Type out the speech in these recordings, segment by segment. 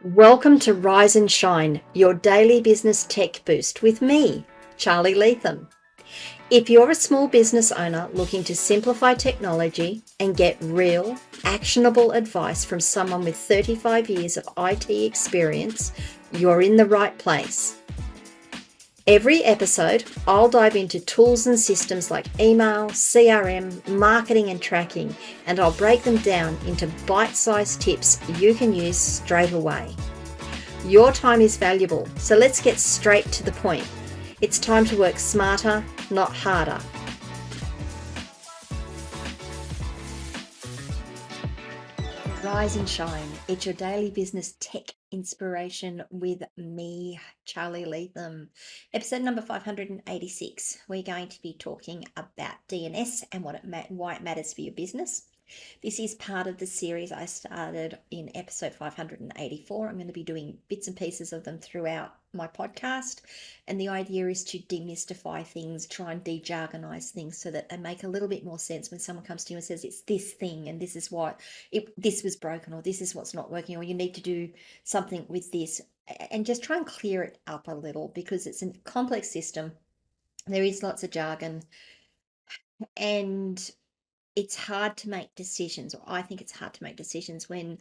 Welcome to Rise and Shine, your daily business tech boost with me, Charly Leetham. If you're a small business owner looking to simplify technology and get real, actionable advice from someone with 35 years of IT experience, you're in the right place. Every episode, I'll dive into tools and systems like email, CRM, marketing and tracking, and I'll break them down into bite-sized tips you can use straight away. Your time is valuable, so let's get straight to the point. It's time to work smarter, not harder. Rise and shine. It's your daily business tech inspiration with me, Charly Leetham. Episode number 586. We're going to be talking about DNS and why it matters for your business. This is part of the series I started in episode 584. I'm going to be doing bits and pieces of them throughout my podcast. And the idea is to demystify things, try and de-jargonize things so that they make a little bit more sense when someone comes to you and says, it's this thing and this is what, this was broken, or this is what's not working, or you need to do something with this. And just try and clear it up a little because it's a complex system. There is lots of jargon and it's hard to make decisions, or I think it's hard to make decisions when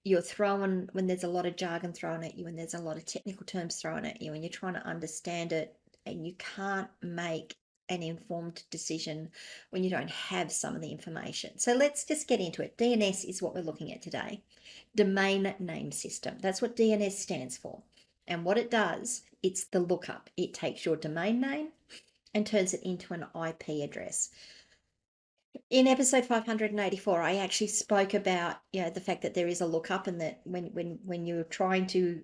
when there's a lot of jargon thrown at you and there's a lot of technical terms thrown at you and you're trying to understand it and you can't make an informed decision when you don't have some of the information. So let's just get into it. DNS is what we're looking at today. Domain name system. That's what DNS stands for. And what it does, it's the lookup. It takes your domain name and turns it into an IP address. In episode 584, I actually spoke about the fact that there is a lookup, and that when you're trying to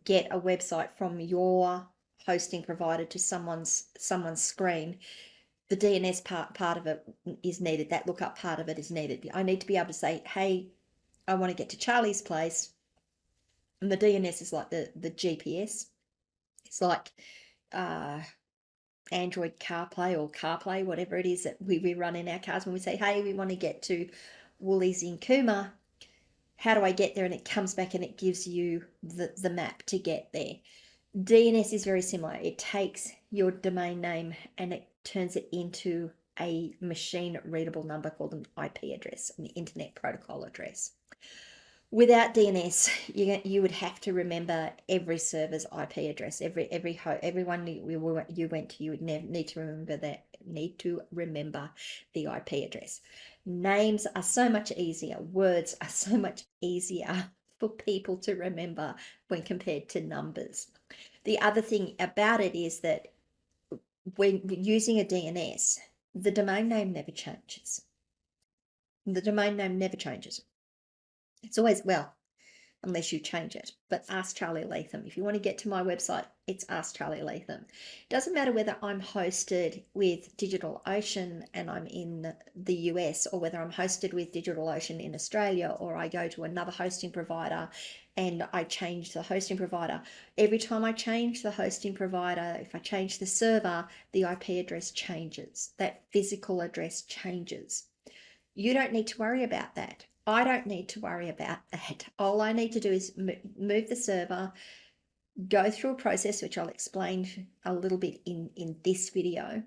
get a website from your hosting provider to someone's screen, the DNS part of it is needed. That lookup part of it is needed. I need to be able to say, hey, I want to get to Charly's place, and the DNS is like the GPS. It's like Android CarPlay or CarPlay, whatever it is that we run in our cars when we say, hey, we want to get to Woolies in Cooma. How do I get there? And it comes back and it gives you the map to get there. DNS is very similar. It takes your domain name and it turns it into a machine readable number called an IP address, an Internet Protocol address. Without DNS, you would have to remember every server's IP address. Everyone you went to, you would need to remember the IP address. Names are so much easier. Words are so much easier for people to remember when compared to numbers. The other thing about it is that when using a DNS, the domain name never changes. The domain name never changes. It's always, well, unless you change it. But Ask Charly Leetham. If you want to get to my website, it's Ask Charly Leetham. It doesn't matter whether I'm hosted with DigitalOcean and I'm in the US, or whether I'm hosted with DigitalOcean in Australia, or I go to another hosting provider and I change the hosting provider. Every time I change the hosting provider, if I change the server, the IP address changes. That physical address changes. You don't need to worry about that. I don't need to worry about that. All I need to do is move the server, go through a process, which I'll explain a little bit in this video,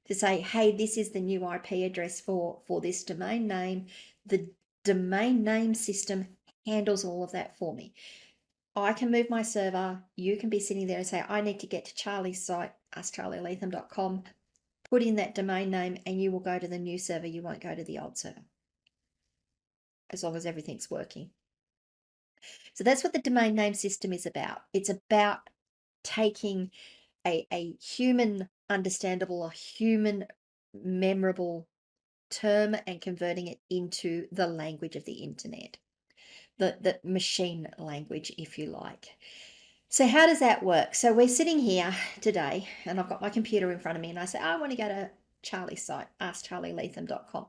to say, hey, this is the new IP address for this domain name. The domain name system handles all of that for me. I can move my server. You can be sitting there and say, I need to get to Charly's site, askcharlyleetham.com, put in that domain name, and you will go to the new server. You won't go to the old server, as long as everything's working. So that's what the domain name system is about. It's about taking a human understandable, a human memorable term and converting it into the language of the internet, the machine language, if you like. So how does that work? So we're sitting here today and I've got my computer in front of me and I say, I want to go to Charly's site, askcharlyleetham.com.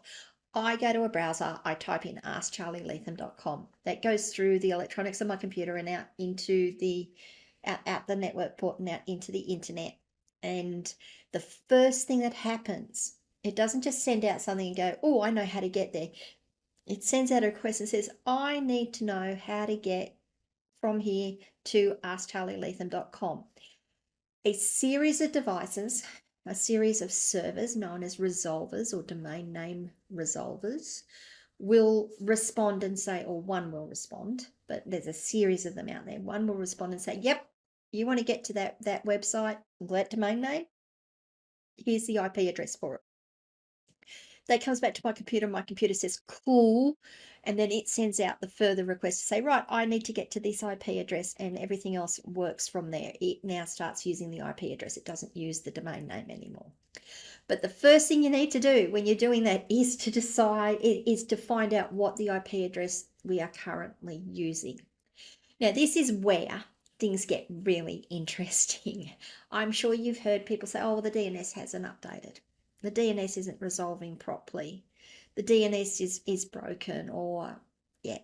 I go to a browser, I type in askcharlyleetham.com. That goes through the electronics of my computer and out into out the network port and out into the internet. And the first thing that happens, it doesn't just send out something and go, oh, I know how to get there. It sends out a request and says, I need to know how to get from here to askcharlyleetham.com. A series of devices, a series of servers known as resolvers or domain name resolvers will respond and say, or one will respond, but there's a series of them out there. One will respond and say, yep, you want to get to that website, that domain name, here's the IP address for it. That comes back to my computer says, cool, and then it sends out the further request to say, right, I need to get to this IP address, and everything else works from there. It now starts using the IP address. It doesn't use the domain name anymore. But the first thing you need to do when you're doing that is to find out what the IP address we are currently using. Now, this is where things get really interesting. I'm sure you've heard people say, oh, the DNS hasn't updated. The DNS isn't resolving properly. The DNS is broken, or yeah,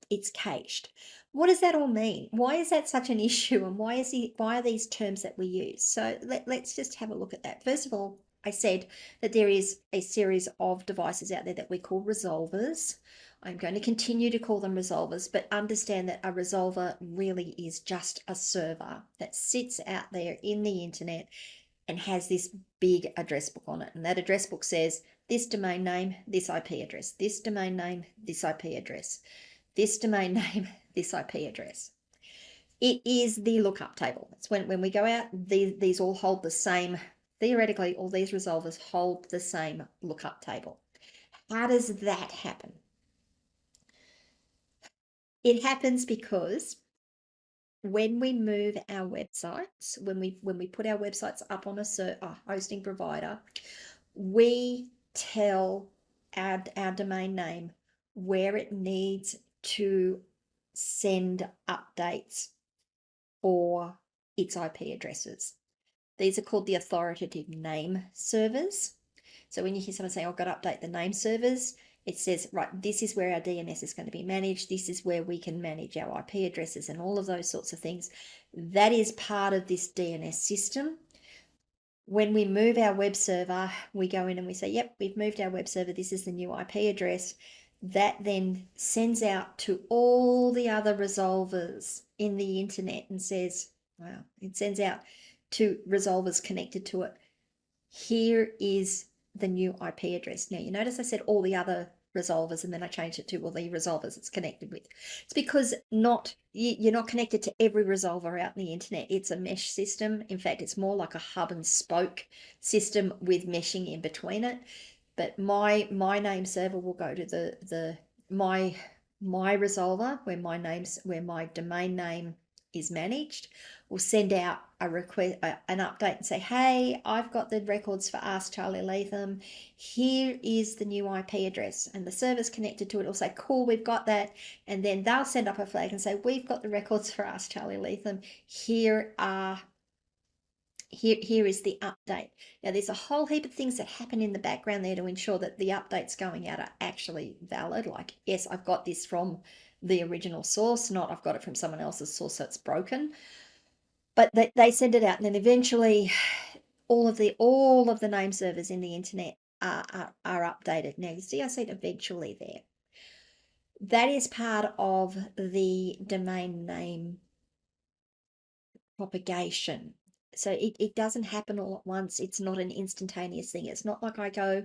it's cached. What does that all mean? Why is that such an issue, and why are these terms that we use? So let's just have a look at that. First of all, I said that there is a series of devices out there that we call resolvers. I'm going to continue to call them resolvers, but understand that a resolver really is just a server that sits out there in the internet and has this big address book on it. And that address book says this domain name, this IP address, this domain name, this IP address, this domain name, this IP address. It is the lookup table. It's when we go out, these all hold the same, theoretically, all these resolvers hold the same lookup table. How does that happen? It happens because when we move our websites, when we put our websites up on a hosting provider, we tell our domain name where it needs to send updates for its IP addresses. These are called the authoritative name servers. So when you hear someone saying, I've got to update the name servers, it says, right, this is where our DNS is going to be managed. This is where we can manage our IP addresses and all of those sorts of things. That is part of this DNS system. When we move our web server, we go in and we say, yep, we've moved our web server. This is the new IP address. That then sends out to all the other resolvers in the internet and says, wow, it sends out to resolvers connected to it. Here is the new IP address. Now, you notice I said all the other resolvers, and then I changed it to all the resolvers it's connected with. It's because you're not connected to every resolver out in the internet. It's a mesh system. In fact, it's more like a hub and spoke system with meshing in between it. But my name server will go to my resolver where my domain name is managed, will send out a request, an update, and say, hey, I've got the records for Ask Charly Leetham. Here is the new IP address. And the server's connected to it will say, cool, we've got that. And then they'll send up a flag and say, we've got the records for Ask Charly Leetham. Here is the update. Now, there's a whole heap of things that happen in the background there to ensure that the updates going out are actually valid. Like, yes, I've got this from the original source, not I've got it from someone else's source, so it's broken. But they send it out, and then eventually all of the name servers in the internet are updated. Now, you see I said eventually there. That is part of the domain name propagation. So it doesn't happen all at once. It's not an instantaneous thing. It's not like I go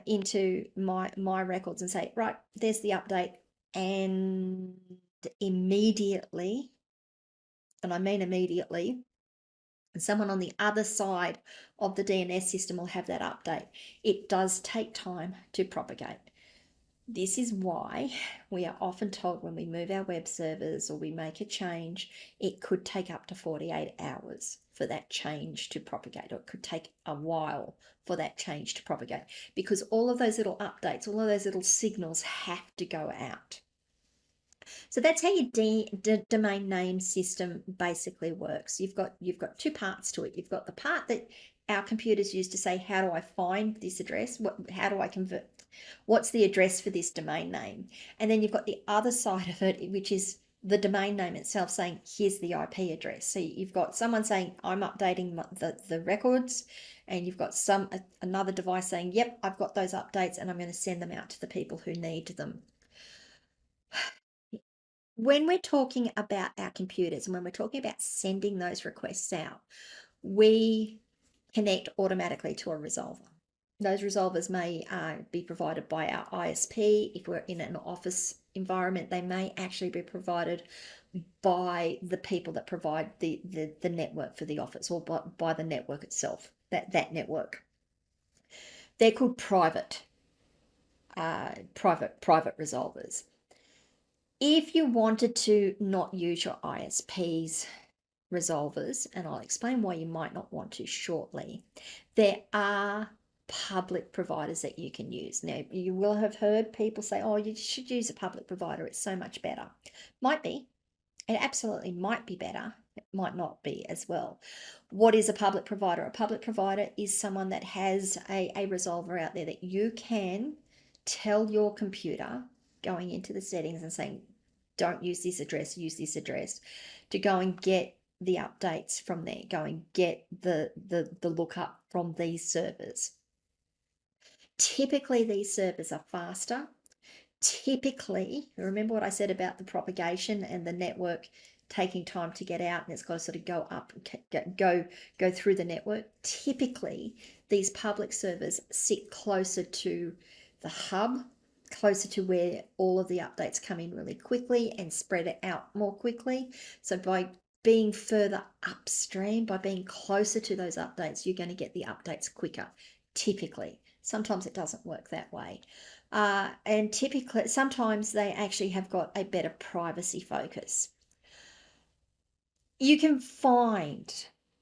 into my records and say, right, there's the update, and immediately, and I mean immediately, someone on the other side of the DNS system will have that update. It does take time to propagate. This is why we are often told when we move our web servers or we make a change, it could take up to 48 hours for that change to propagate, or it could take a while for that change to propagate, because all of those little updates, all of those little signals have to go out. So that's how your domain name system basically works. You've got two parts to it. You've got the part that our computers use to say, how do I find this address? How do I convert? What's the address for this domain name? And then you've got the other side of it, which is the domain name itself saying, here's the IP address. So you've got someone saying, I'm updating the records, and you've got another device saying, yep, I've got those updates and I'm going to send them out to the people who need them. When we're talking about our computers and when we're talking about sending those requests out, we connect automatically to a resolver. Those resolvers may be provided by our ISP. If we're in an office environment, they may actually be provided by the people that provide the network for the office, or by the network itself, that network. They're called private resolvers. If you wanted to not use your ISP's resolvers, and I'll explain why you might not want to shortly, there are public providers that you can use. Now, you will have heard people say, oh, you should use a public provider, it's so much better. Might be. It absolutely might be better. It might not be as well. What is a public provider? A public provider is someone that has a resolver out there that you can tell your computer, going into the settings and saying, don't use this address, use this address, to go and get the updates from there, go and get the lookup from these servers. Typically, these servers are faster. Typically, remember what I said about the propagation and the network taking time to get out, and it's got to sort of go up, go through the network. Typically, these public servers sit closer to the hub, closer to where all of the updates come in really quickly and spread it out more quickly. So by being further upstream, by being closer to those updates, you're going to get the updates quicker, typically. Sometimes it doesn't work that way. And typically, sometimes they actually have got a better privacy focus. You can find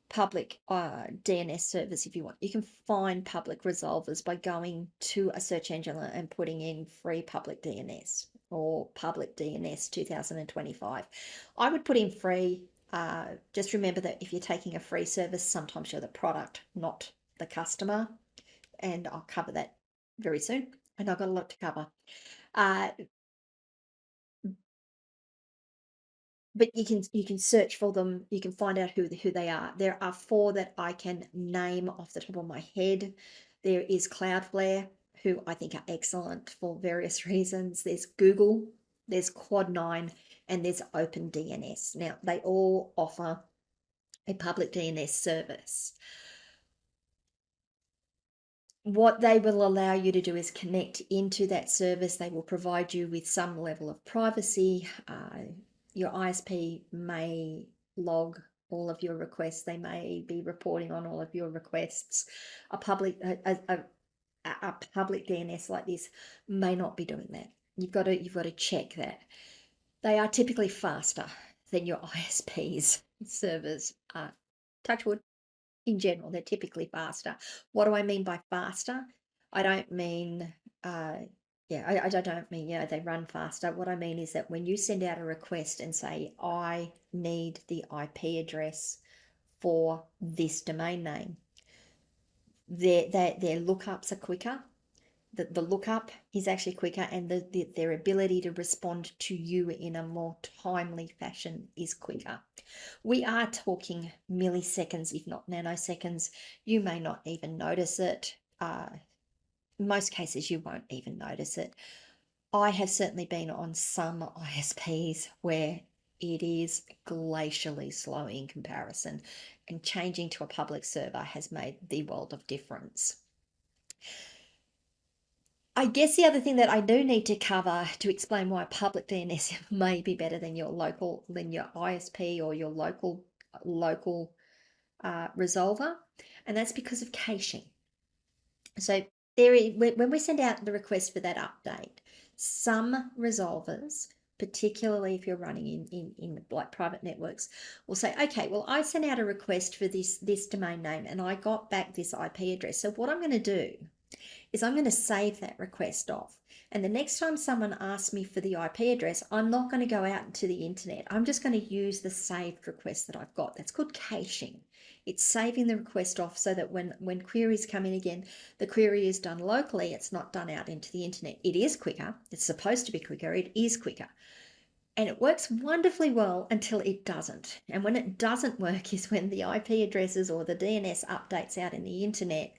public DNS servers if you want. You can find public resolvers by going to a search engine and putting in free public DNS or public DNS 2025. I would put in free. Just remember that if you're taking a free service, sometimes you're the product, not the customer. And I'll cover that very soon. And I've got a lot to cover. But you can search for them. You can find out who they are. There are 4 that I can name off the top of my head. There is Cloudflare, who I think are excellent for various reasons. There's Google, there's Quad9, and there's OpenDNS. Now, they all offer a public DNS service. What they will allow you to do is connect into that service. They will provide you with some level of privacy. Your ISP may log all of your requests. They may be reporting on all of your requests. A public DNS like this may not be doing that. You've got to check that. They are typically faster than your ISP's servers. Touch wood. In general, they're typically faster. What do I mean by faster? I don't mean, I don't mean, they run faster. What I mean is that when you send out a request and say, I need the IP address for this domain name, their lookups are quicker. The lookup is actually quicker, and their ability to respond to you in a more timely fashion is quicker. We are talking milliseconds, if not nanoseconds. You may not even notice it. In most cases, you won't even notice it. I have certainly been on some ISPs where it is glacially slow in comparison, and changing to a public server has made the world of difference. I guess the other thing that I do need to cover to explain why public DNS may be better than your ISP or your local resolver, and that's because of caching. So when we send out the request for that update, some resolvers, particularly if you're running in like private networks, will say, okay, well, I sent out a request for this domain name and I got back this IP address. So what I'm going to do is I'm going to save that request off. And the next time someone asks me for the IP address, I'm not going to go out into the internet. I'm just going to use the saved request that I've got. That's called caching. It's saving the request off so that when queries come in again, the query is done locally. It's not done out into the internet. It is quicker. It's supposed to be quicker. It is quicker. And it works wonderfully well until it doesn't. And when it doesn't work is when the IP addresses or the DNS updates out in the internet,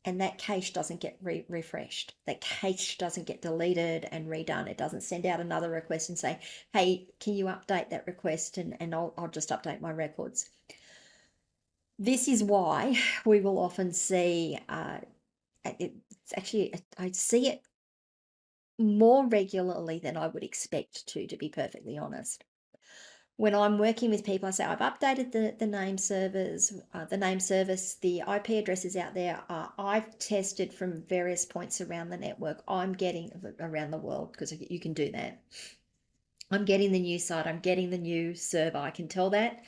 and that cache doesn't get refreshed. That cache doesn't get deleted and redone. It doesn't send out another request and say, hey, can you update that request, and I'll just update my records. This is why we will often see, it's actually, I see it more regularly than I would expect to be perfectly honest. When I'm working with people, I say, I've updated the name servers, the name service, the IP addresses out there. I've tested from various points around the network. I'm getting around the world, because you can do that. I'm getting the new site. I'm getting the new server. I can tell that.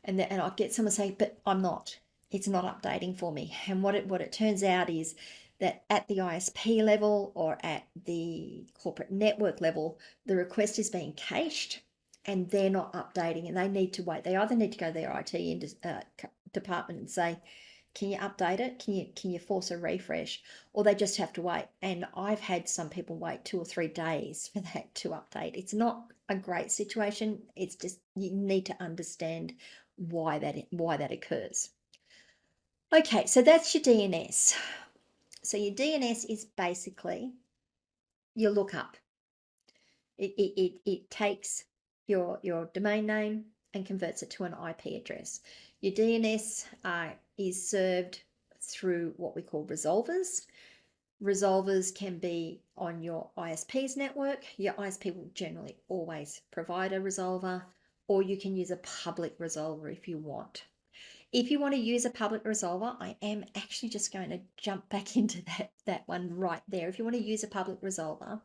And I'll get someone say, but I'm not. It's not updating for me. And what it turns out is that at the ISP level or at the corporate network level, the request is being cached and they're not updating, and they need to wait. They either need to go to their IT department and say, can you update it? Can you force a refresh? Or they just have to wait. And I've had some people wait 2 or 3 days for that to update. It's not a great situation. It's just, you need to understand why that occurs. Okay, so that's your DNS. So your DNS is basically your lookup. It takes your domain name and converts it to an IP address. Your DNS is served through what we call resolvers. Resolvers can be on your ISP's network. Your ISP will generally always provide a resolver, or you can use a public resolver if you want. If you want to use a public resolver, I am actually just going to jump back into that one right there. If you want to use a public resolver,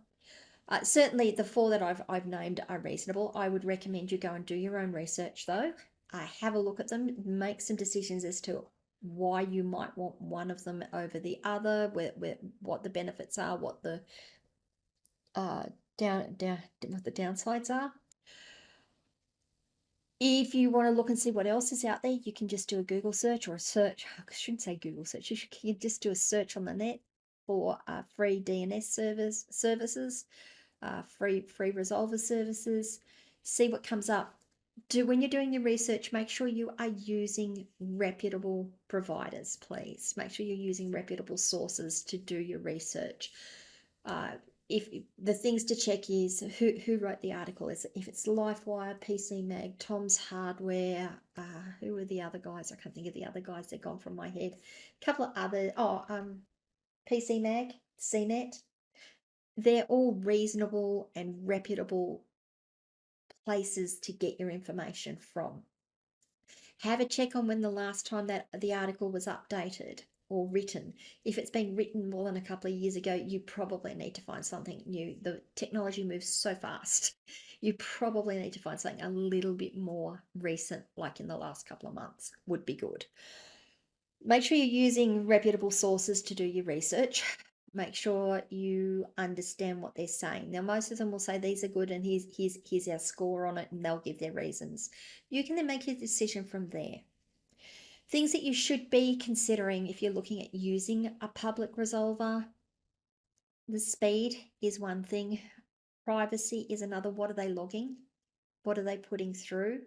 certainly the 4 that I've named are reasonable. I would recommend you go and do your own research though. Have a look at them, make some decisions as to why you might want one of them over the other, what the benefits are, what the what the downsides are. If you want to look and see what else is out there, you can just do a Google search or a search. I shouldn't say Google search. You can just do a search on the net for free DNS services. Free resolver services. See what comes up. When you're doing your research, make sure you are using reputable providers, please. Make sure you're using reputable sources to do your research. If the things to check is who wrote the article. If it's LifeWire, PC Mag, Tom's Hardware, who are the other guys? I can't think of the other guys. They're gone from my head. A couple of other. PC Mag, CNET. They're all reasonable and reputable places to get your information from. Have a check on when the last time that the article was updated or written. If it's been written more than a couple of years ago, you probably need to find something new. The technology moves so fast. You probably need to find something a little bit more recent, like in the last couple of months, would be good. Make sure you're using reputable sources to do your research. Make sure you understand what they're saying. Now, most of them will say these are good and here's our score on it, and they'll give their reasons. You can then make your decision from there. Things that you should be considering if you're looking at using a public resolver. The speed is one thing. Privacy is another. What are they logging? What are they putting through?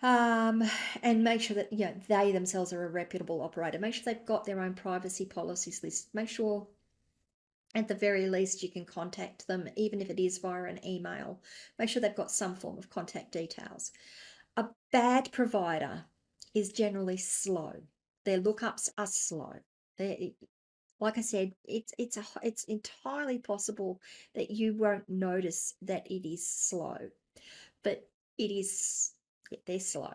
And make sure that they themselves are a reputable operator. Make sure they've got their own privacy policies list. Make sure at the very least you can contact them, even if it is via an email. Make sure they've got some form of contact details. A bad provider is generally slow. Their lookups are slow. Like I said, it's entirely possible that you won't notice that it is slow, but they're slow.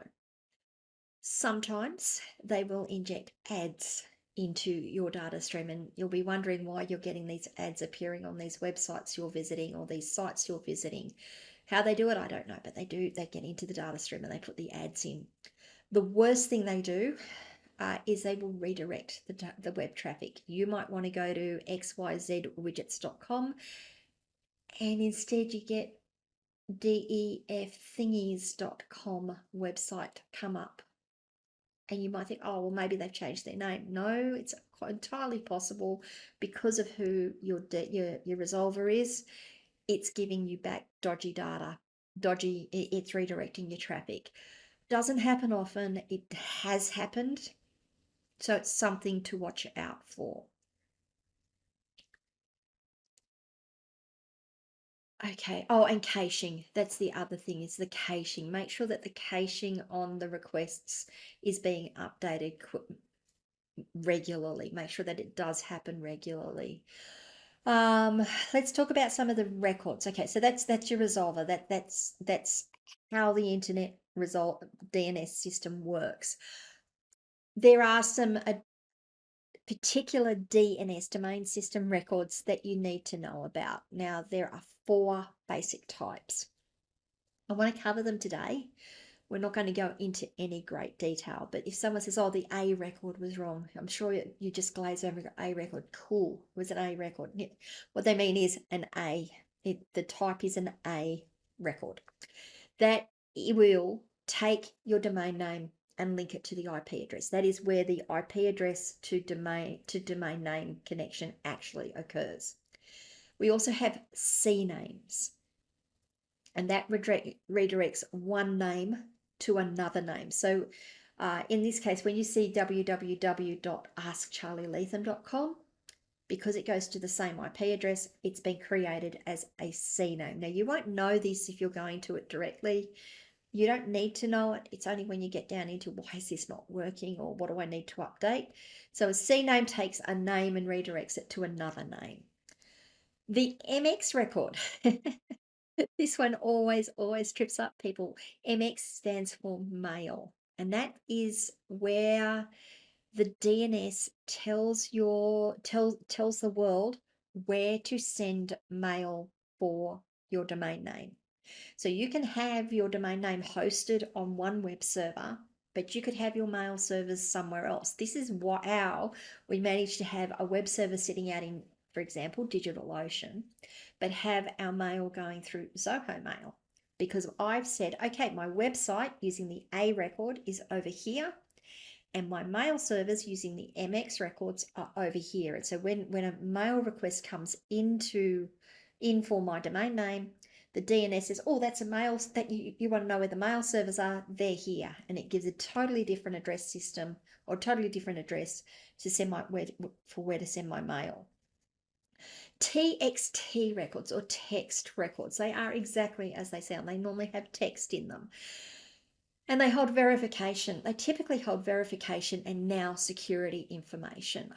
Sometimes they will inject ads into your data stream, and you'll be wondering why you're getting these ads appearing on these websites you're visiting or these sites you're visiting. How they do it, I don't know, but they get into the data stream and they put the ads in. The worst thing they do is they will redirect the web traffic. You might want to go to xyzwidgets.com and instead you get defthingies.com website come up. And you might think, oh, well, maybe they've changed their name. No, it's entirely possible because of who your resolver is. It's giving you back dodgy data. It's redirecting your traffic. Doesn't happen often. It has happened. So it's something to watch out for. Okay. Oh, and caching. That's the other thing, is the caching. Make sure that the caching on the requests is being updated regularly. Make sure that it does happen regularly. Um, let's talk about some of the records. Okay, so that's your resolver. That's how the internet result DNS system works. There are some particular DNS, domain system records, that you need to know about. Now, there are 4 basic types. I want to cover them today. We're not going to go into any great detail, but if someone says, oh, the A record was wrong, I'm sure you just glaze over A record. Cool, it was an A record. Yeah. What they mean is an A. The type is an A record. That will take your domain name and link it to the IP address. That is where the IP address to domain name connection actually occurs. We also have CNAMEs, and that redirects one name to another name. So in this case, when you see www.askcharlyleetham.com, because it goes to the same IP address, it's been created as a CNAME. Now, you won't know this if you're going to it directly. You don't need to know it. It's only when you get down into why is this not working, or what do I need to update. So a CNAME takes a name and redirects it to another name. The MX record. This one always trips up people. MX stands for mail, and that is where the DNS tells the world where to send mail for your domain name. So you can have your domain name hosted on one web server, but you could have your mail servers somewhere else. This is how we managed to have a web server sitting out in, for example, DigitalOcean, but have our mail going through Zoho Mail. Because I've said, okay, my website using the A record is over here, and my mail servers using the MX records are over here. And so when a mail request comes in for my domain name, the DNS says, oh, that's a mail that you want to know where the mail servers are, they're here. And it gives a totally different address system, or totally different address to send where to send my mail. TXT records, or text records, they are exactly as they sound. They normally have text in them. And they hold verification. They typically hold verification and now security information.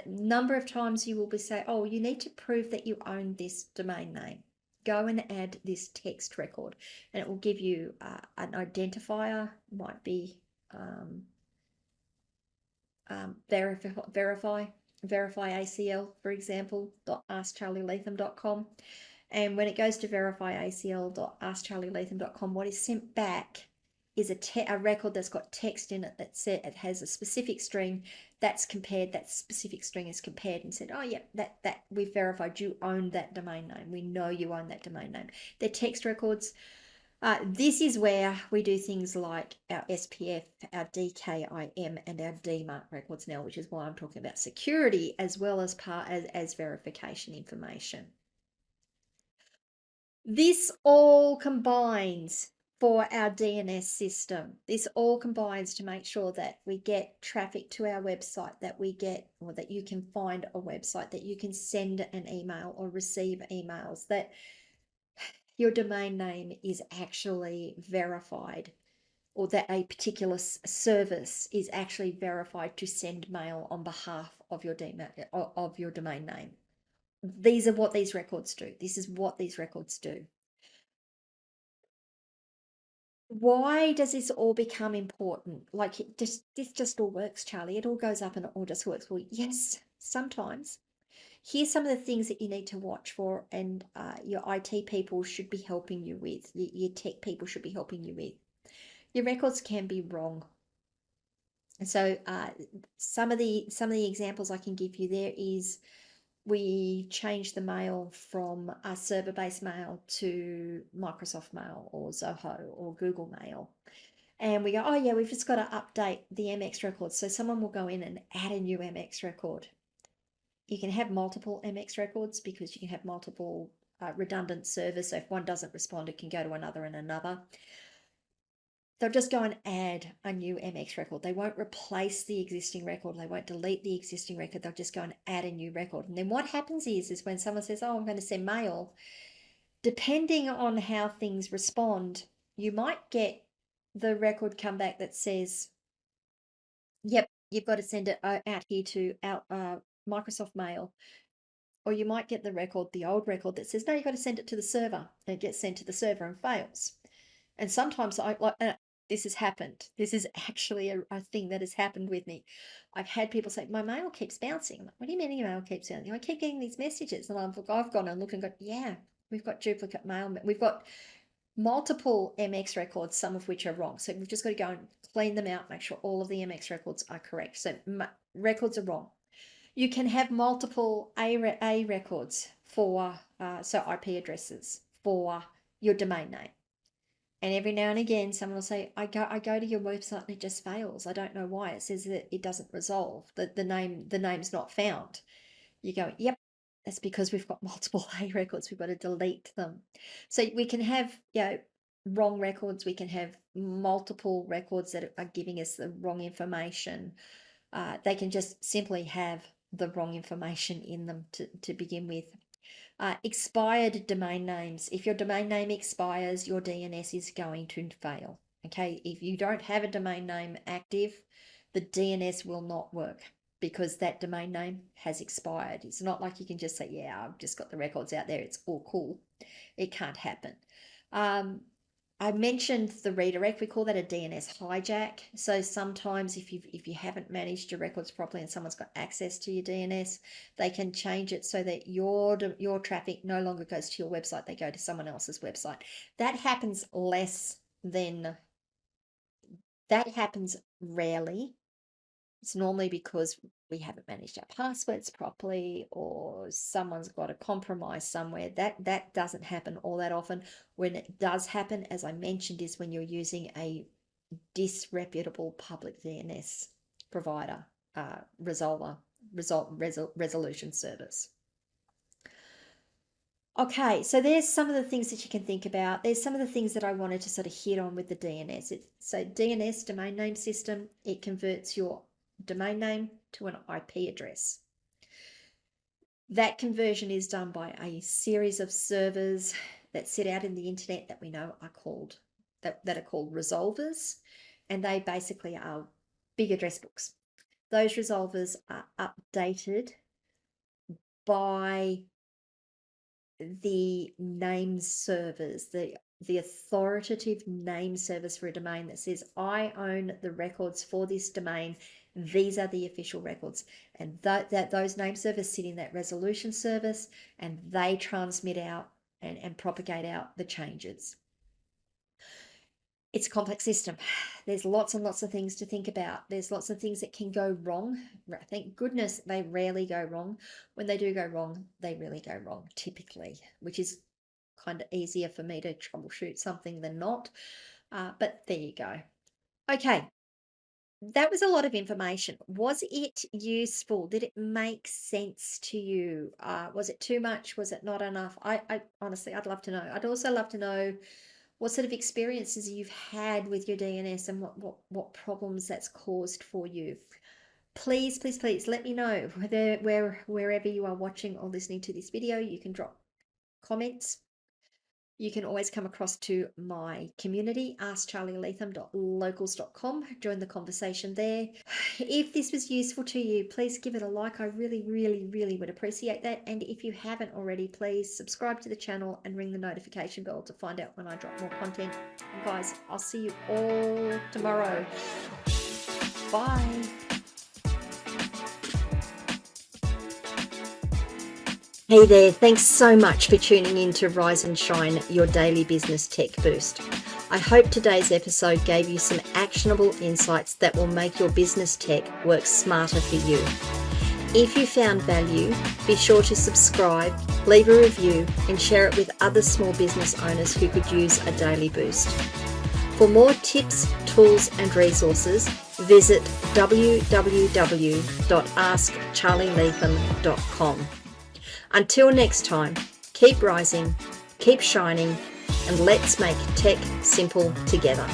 Number of times you will be say, oh, you need to prove that you own this domain name. Go and add this text record, and it will give you an identifier. Might be verify ACL, for example, .askcharlyleetham.com. And when it goes to verify ACL.askcharlyleetham.com, what is sent back is a record that's got text in it that said it has a specific string that's compared. That specific string is compared and said, oh yeah, that we've verified you own that domain name. We know you own that domain name. They're text records. This is where we do things like our SPF, our DKIM, and our DMARC records now, which is why I'm talking about security as well as as verification information. This all combines for our DNS system. This all combines to make sure that we get traffic to our website, that we get, or that you can find a website, that you can send an email or receive emails, that your domain name is actually verified, or that a particular service is actually verified to send mail on behalf of your domain name. These are what these records do. This is what these records do. Why does this all become important? Like, this just all works, Charly. It all goes up and it all just works. Well, yes, sometimes. Here's some of the things that you need to watch for, and your IT people should be helping you with. Your tech people should be helping you with. Your records can be wrong. And so some of the examples I can give you there is, we changed the mail from a server-based mail to Microsoft Mail or Zoho or Google Mail. And we go, oh yeah, we've just got to update the MX record. So someone will go in and add a new MX record. You can have multiple MX records because you can have multiple redundant servers. So if one doesn't respond, it can go to another and another. they'll just go and add a new MX record. They won't replace the existing record. They won't delete the existing record. They'll just go and add a new record. And then what happens is when someone says, oh, I'm going to send mail, depending on how things respond, you might get the record come back that says, yep, you've got to send it out here to Microsoft Mail. Or you might get the record, the old record, that says, no, you've got to send it to the server. And it gets sent to the server and fails. And sometimes this has happened. This is actually a thing that has happened with me. I've had people say, my mail keeps bouncing. I'm like, what do you mean your mail keeps bouncing? I keep getting these messages. And I've gone and looked and gone, yeah, we've got duplicate mail. We've got multiple MX records, some of which are wrong. So we've just got to go and clean them out, make sure all of the MX records are correct. So records are wrong. You can have multiple A records for, so IP addresses for your domain name. And every now and again, someone will say, I go to your website and it just fails. I don't know why. It says that it doesn't resolve, that the name's not found. You go, yep, that's because we've got multiple A records. We've got to delete them. So we can have, wrong records. We can have multiple records that are giving us the wrong information. They can just simply have the wrong information in them to begin with. Expired domain names. If your domain name expires, your DNS is going to fail. Okay, if you don't have a domain name active, the DNS will not work because that domain name has expired. It's not like you can just say, yeah, I've just got the records out there, it's all cool. It can't happen. I mentioned the redirect. We call that a DNS hijack. So sometimes if you haven't managed your records properly and someone's got access to your DNS, they can change it so that your traffic no longer goes to your website. They go to someone else's website. That happens rarely. It's normally because we haven't managed our passwords properly or someone's got a compromise somewhere. That doesn't happen all that often. When it does happen, as I mentioned, is when you're using a disreputable public DNS provider, resolution service. Okay, so there's some of the things that you can think about. There's some of the things that I wanted to sort of hit on with the DNS. So DNS, domain name system, it converts your domain name to an IP address. That conversion is done by a series of servers that sit out in the internet that we know are called that are called resolvers, and they basically are big address books. Those resolvers are updated by the name servers, the authoritative name service for a domain that says, I own the records for this domain. These are the official records. And those name servers sit in that resolution service and they transmit out and propagate out the changes. It's a complex system. There's lots and lots of things to think about. There's lots of things that can go wrong. Thank goodness they rarely go wrong. When they do go wrong, they really go wrong typically, which is kind of easier for me to troubleshoot something than not. But there you go. Okay, that was a lot of information. Was it useful? Did it make sense to you? Was it too much? Was it not enough? I honestly, I'd love to know. I'd also love to know what sort of experiences you've had with your DNS and what problems that's caused for you. Please, please, please let me know wherever you are watching or listening to this video. You can drop comments. You can always come across to my community, askcharlyleetham.locals.com. Join the conversation there. If this was useful to you, please give it a like. I really, really, really would appreciate that. And if you haven't already, please subscribe to the channel and ring the notification bell to find out when I drop more content. And guys, I'll see you all tomorrow. Bye. Hey there, thanks so much for tuning in to Rise and Shine, your daily business tech boost. I hope today's episode gave you some actionable insights that will make your business tech work smarter for you. If you found value, be sure to subscribe, leave a review, and share it with other small business owners who could use a daily boost. For more tips, tools, and resources, visit www.askcharlyleetham.com. Until next time, keep rising, keep shining, and let's make tech simple together.